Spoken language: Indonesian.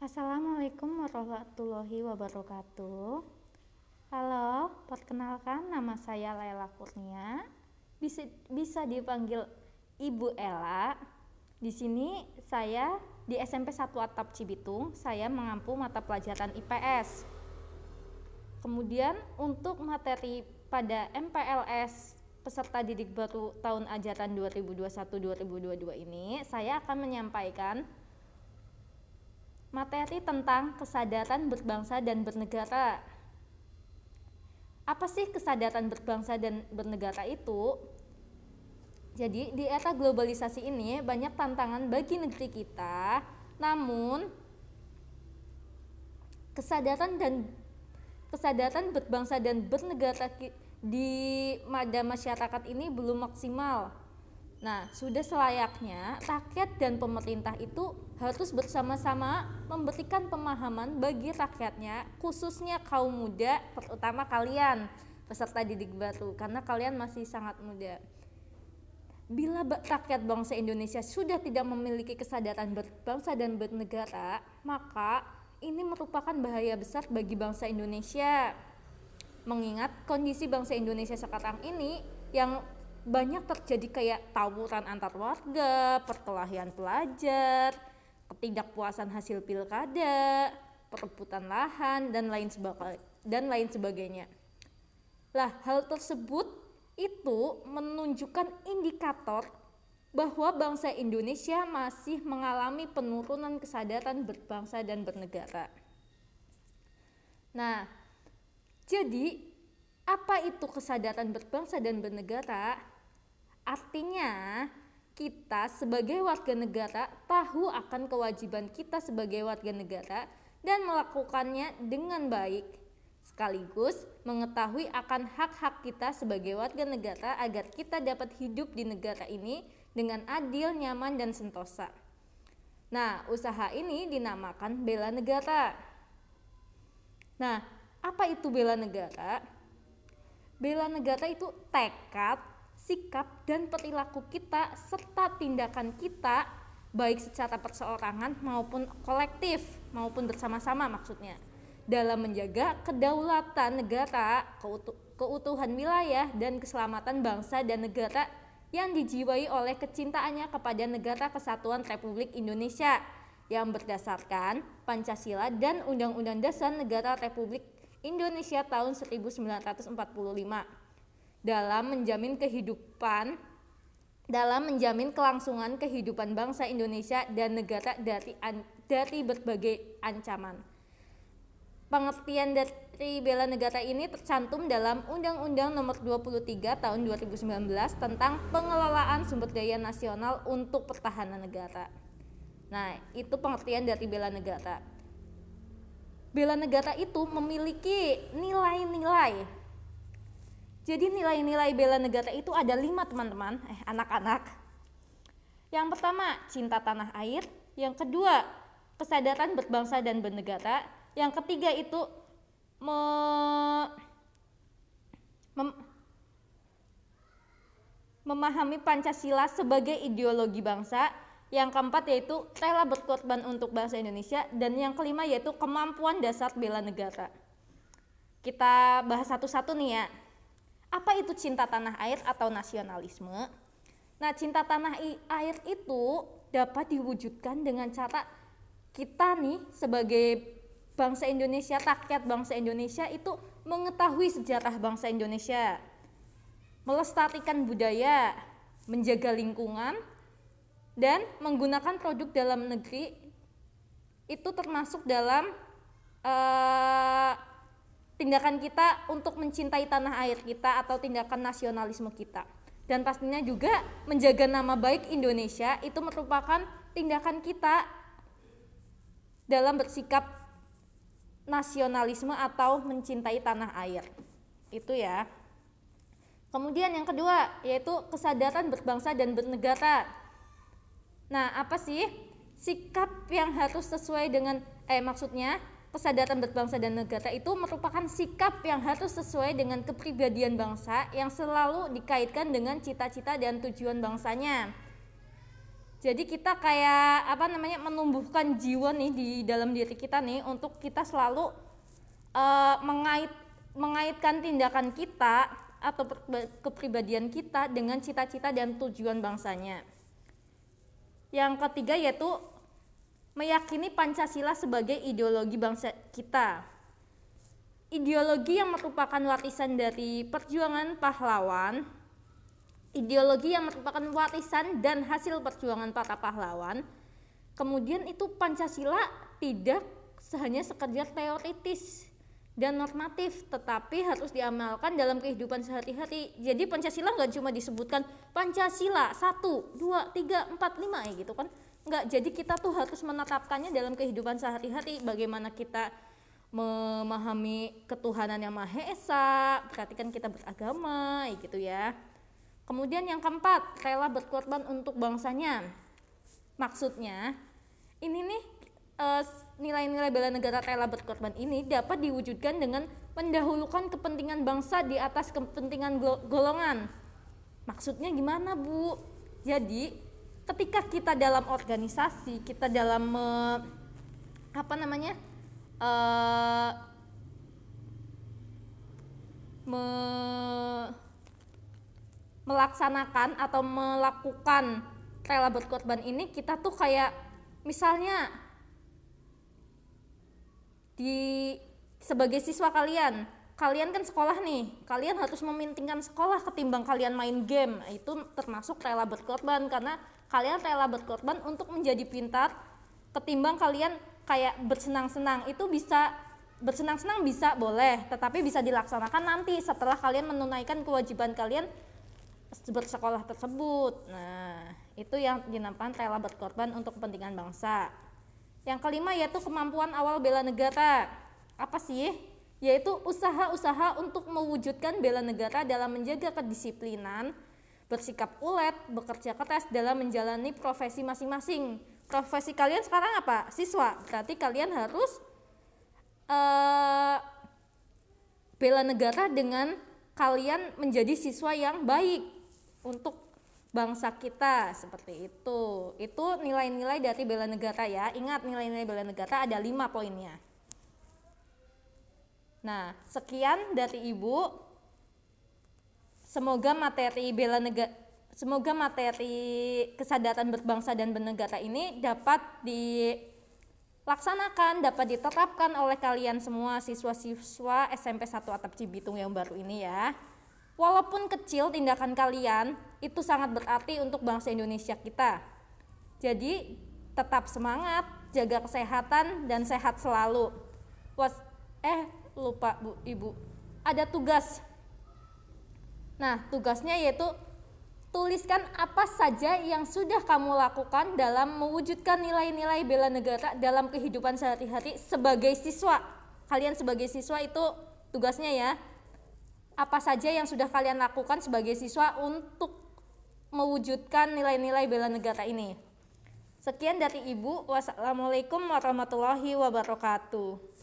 Assalamualaikum warahmatullahi wabarakatuh. Halo, perkenalkan nama saya Laila Kurnia. Bisa dipanggil Ibu Ella. Di sini saya di SMP 1 Atap Cibitung, saya mengampu mata pelajaran IPS. Kemudian untuk materi pada MPLS peserta didik baru tahun ajaran 2021-2022 ini, saya akan menyampaikan materi tentang kesadaran berbangsa dan bernegara. Apa sih kesadaran berbangsa dan bernegara itu? Jadi di era globalisasi ini banyak tantangan bagi negeri kita, namun kesadaran berbangsa dan bernegara di masyarakat ini belum maksimal. Nah, sudah selayaknya rakyat dan pemerintah itu harus bersama-sama memberikan pemahaman bagi rakyatnya, khususnya kaum muda, terutama kalian peserta didik baru, karena kalian masih sangat muda. Bila rakyat bangsa Indonesia sudah tidak memiliki kesadaran berbangsa dan bernegara, maka ini merupakan bahaya besar bagi bangsa Indonesia. Mengingat kondisi bangsa Indonesia sekarang ini yang banyak terjadi kayak tawuran antar warga, perkelahian pelajar, ketidakpuasan hasil pilkada, perebutan lahan, dan lain sebagainya. Lah, hal tersebut itu menunjukkan indikator bahwa bangsa Indonesia masih mengalami penurunan kesadaran berbangsa dan bernegara. Nah, jadi apa itu kesadaran berbangsa dan bernegara? Artinya, kita sebagai warga negara tahu akan kewajiban kita sebagai warga negara dan melakukannya dengan baik, sekaligus mengetahui akan hak-hak kita sebagai warga negara agar kita dapat hidup di negara ini dengan adil, nyaman, dan sentosa. Nah, usaha ini dinamakan bela negara. Nah, apa itu bela negara? Bela negara itu tekad, sikap, dan perilaku kita serta tindakan kita baik secara perseorangan maupun kolektif maupun bersama-sama maksudnya dalam menjaga kedaulatan negara, keutuhan wilayah, dan keselamatan bangsa dan negara yang dijiwai oleh kecintaannya kepada Negara Kesatuan Republik Indonesia yang berdasarkan Pancasila dan Undang-Undang Dasar Negara Republik Indonesia tahun 1945 dalam menjamin kelangsungan kehidupan bangsa Indonesia dan negara dari berbagai ancaman. Pengertian dari bela negara ini tercantum dalam Undang-Undang Nomor 23 Tahun 2019 tentang pengelolaan sumber daya nasional untuk pertahanan negara. Nah, itu pengertian dari bela negara. Bela negara itu memiliki nilai-nilai. Jadi nilai-nilai bela negara itu ada 5 teman-teman, anak-anak. Yang pertama, cinta tanah air. Yang kedua, kesadaran berbangsa dan bernegara. Yang ketiga itu memahami Pancasila sebagai ideologi bangsa. Yang keempat yaitu rela berkorban untuk bangsa Indonesia, dan yang kelima yaitu kemampuan dasar bela negara. Kita bahas satu-satu nih ya. Apa itu cinta tanah air atau nasionalisme? Nah, cinta tanah air itu dapat diwujudkan dengan cara kita nih sebagai bangsa Indonesia, rakyat bangsa Indonesia itu mengetahui sejarah bangsa Indonesia, melestarikan budaya, menjaga lingkungan, dan menggunakan produk dalam negeri itu termasuk dalam tindakan kita untuk mencintai tanah air kita atau tindakan nasionalisme kita. Dan pastinya juga menjaga nama baik Indonesia itu merupakan tindakan kita dalam bersikap nasionalisme atau mencintai tanah air. Itu ya. Kemudian yang kedua yaitu kesadaran berbangsa dan bernegara. Nah, apa sih sikap yang harus sesuai dengan kesadaran berbangsa dan negara itu merupakan sikap yang harus sesuai dengan kepribadian bangsa yang selalu dikaitkan dengan cita-cita dan tujuan bangsanya. Jadi kita kayak menumbuhkan jiwa nih di dalam diri kita nih untuk kita selalu mengaitkan tindakan kita atau kepribadian kita dengan cita-cita dan tujuan bangsanya. Yang ketiga yaitu meyakini Pancasila sebagai ideologi bangsa kita. Ideologi yang merupakan warisan dari perjuangan pahlawan, ideologi yang merupakan warisan dan hasil perjuangan para pahlawan. Kemudian itu Pancasila tidak hanya sekedar teoritis dan normatif, tetapi harus diamalkan dalam kehidupan sehari-hari. Jadi Pancasila nggak cuma disebutkan Pancasila 1, 2, 3, 4, 5 ya gitu kan. Nggak, jadi kita tuh harus menetapkannya dalam kehidupan sehari-hari. Bagaimana kita memahami ketuhanan yang Maha Esa, berarti kan kita beragama gitu ya. Kemudian yang keempat, rela berkorban untuk bangsanya. Maksudnya ini nih nilai-nilai bela negara rela berkorban ini dapat diwujudkan dengan mendahulukan kepentingan bangsa di atas kepentingan golongan. Maksudnya gimana, Bu? Jadi ketika kita dalam organisasi, kita dalam melaksanakan atau melakukan rela berkorban ini, kita tuh kayak misalnya sebagai siswa kalian kan sekolah nih, kalian harus mementingkan sekolah ketimbang kalian main game. Itu termasuk rela berkorban, karena kalian rela berkorban untuk menjadi pintar ketimbang kalian kayak bersenang-senang. Itu bisa bersenang-senang, bisa boleh, tetapi bisa dilaksanakan nanti setelah kalian menunaikan kewajiban kalian bersekolah tersebut. Nah, itu yang dinamakan rela berkorban untuk kepentingan bangsa. Yang kelima yaitu kemampuan awal bela negara. Apa sih? Yaitu usaha-usaha untuk mewujudkan bela negara dalam menjaga kedisiplinan, bersikap ulet, bekerja keras dalam menjalani profesi masing-masing. Profesi kalian sekarang apa? Siswa. Berarti kalian harus bela negara dengan kalian menjadi siswa yang baik untuk bangsa kita, seperti itu. Itu nilai-nilai dari bela negara ya. Ingat, nilai-nilai bela negara ada 5 poinnya. Nah, sekian dari Ibu. Semoga materi kesadaran berbangsa dan bernegara ini dapat dilaksanakan, dapat diterapkan oleh kalian semua siswa-siswa SMP 1 Atap Cibitung yang baru ini ya. Walaupun kecil tindakan kalian, itu sangat berarti untuk bangsa Indonesia kita. Jadi tetap semangat, jaga kesehatan dan sehat selalu. Lupa Bu, Ibu, ada tugas. Nah, tugasnya yaitu tuliskan apa saja yang sudah kamu lakukan dalam mewujudkan nilai-nilai bela negara dalam kehidupan sehari-hari sebagai siswa. Kalian sebagai siswa itu tugasnya ya. Apa saja yang sudah kalian lakukan sebagai siswa untuk mewujudkan nilai-nilai bela negara ini. Sekian dari Ibu. Wassalamualaikum warahmatullahi wabarakatuh.